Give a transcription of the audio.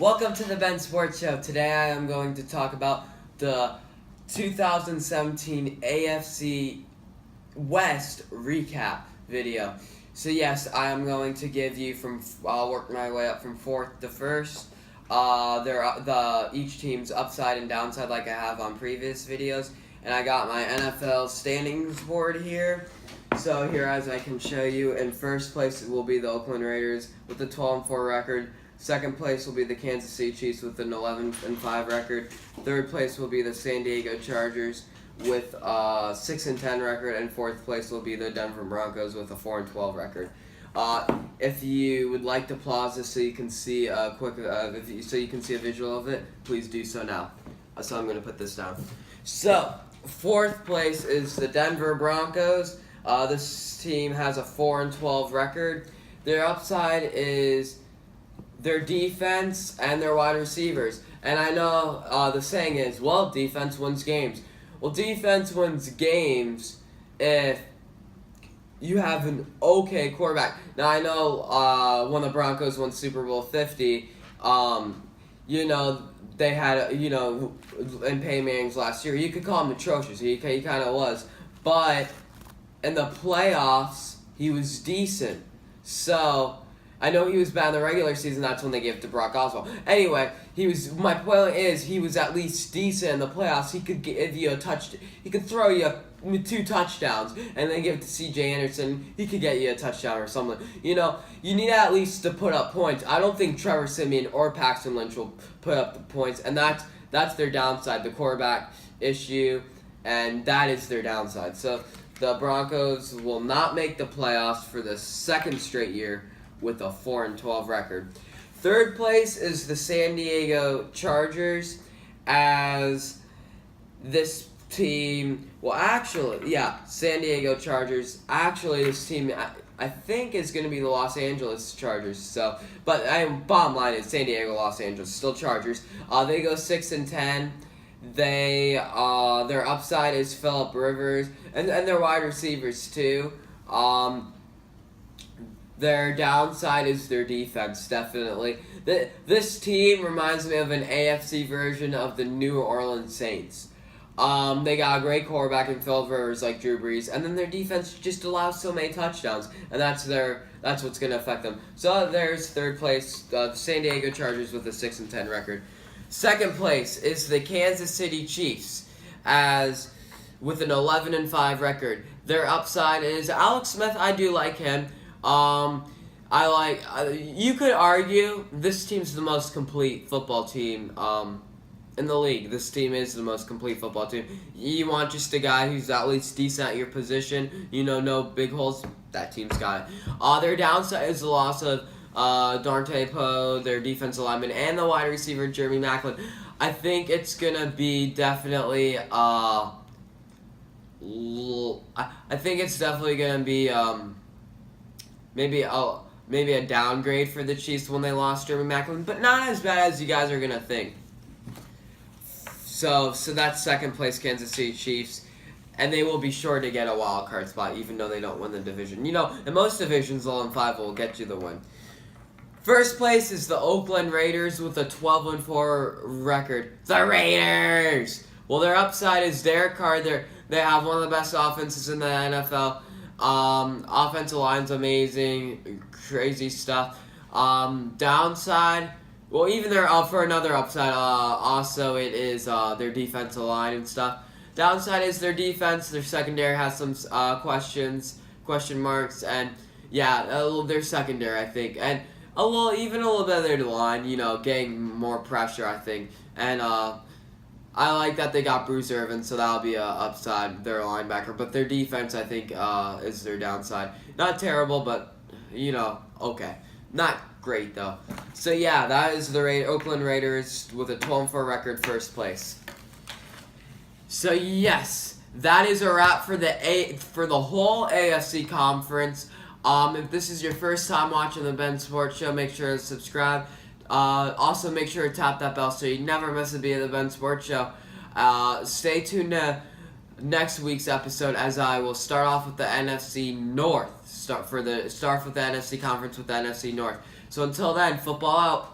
Welcome to the Ben Sports Show. Today I am going to talk about the 2017 AFC West recap video. So yes, I am going to give you I'll work my way up from fourth to first. Each team's upside and downside like I have on previous videos. And I got my NFL standings board here. So here, as I can show you, in first place it will be the Oakland Raiders with a 12-4 record. Second place will be the Kansas City Chiefs with an 11-5 record. Third place will be the San Diego Chargers with a 6-10 record, and fourth place will be the Denver Broncos with a 4-12 record. If you would like to pause this so you can see a visual of it, please do so now. So I'm going to put this down. So fourth place is the Denver Broncos. This team has a 4-12 record. Their upside is their defense and their wide receivers. And I know the saying is, well, defense wins games. Well, defense wins games if you have an okay quarterback. Now, I know when the Broncos won Super Bowl 50, they had, in Peyton Manning's last year, you could call him atrocious. He kind of was. But in the playoffs, he was decent. So I know he was bad in the regular season. That's when they gave it to Brock Osweiler. Anyway, my point is he was at least decent in the playoffs. He could give you he could throw you 2 touchdowns, and then give it to C.J. Anderson. He could get you a touchdown or something. You need at least to put up points. I don't think Trevor Siemian or Paxton Lynch will put up the points, and that's their downside, the quarterback issue, and that is their downside. So the Broncos will not make the playoffs for the second straight year with a 4-12 record. Third place is the San Diego Chargers, as this team, San Diego Chargers. Actually, this team, I think, is going to be the Los Angeles Chargers. But bottom line is San Diego, Los Angeles, still Chargers. They go 6-10. Their upside is Phillip Rivers and their wide receivers too. Their downside is their defense, definitely. This team reminds me of an AFC version of the New Orleans Saints. They got a great quarterback in Phillip Rivers like Drew Brees, and then their defense just allows so many touchdowns, and that's what's going to affect them. So there's third place, the San Diego Chargers with a 6-10 record. Second place is the Kansas City Chiefs, with an 11-5 record. Their upside is Alex Smith. I do like him. You could argue this team's the most complete football team in the league. This team is the most complete football team. You want just a guy who's at least decent at your position, no big holes, that team's got it. Their downside is the loss of Dante Poe, their defensive lineman, and the wide receiver Jeremy Maclin. I think it's gonna be definitely maybe a downgrade for the Chiefs when they lost Jeremy Maclin, but not as bad as you guys are gonna think. So that's second place, Kansas City Chiefs, and they will be sure to get a wild card spot, even though they don't win the division. In most divisions, 0-5 will get you the win. First place is the Oakland Raiders with a 12-4 record. The Raiders! Well, their upside is Derek Carr. They have one of the best offenses in the NFL. Offensive line's amazing, crazy stuff. Downside, well, even they're up for another upside. Also, it is their defensive line and stuff. Downside is their defense. Their secondary has some question marks, and their secondary, I think, and a little bit of their line, getting more pressure, I think, and I like that they got Bruce Irvin, so that'll be a upside, their linebacker. But their defense, I think, is their downside. Not terrible, but, okay. Not great, though. So, that is the Oakland Raiders with a 12-4 record, first place. So, yes, that is a wrap for the whole AFC conference. If this is your first time watching the Ben Sports Show, make sure to subscribe. Also, make sure to tap that bell so you never miss a beat of the Ben Sports Show. Stay tuned to next week's episode, as I will start off with the NFC North. Start with the NFC conference with the NFC North. So until then, football out.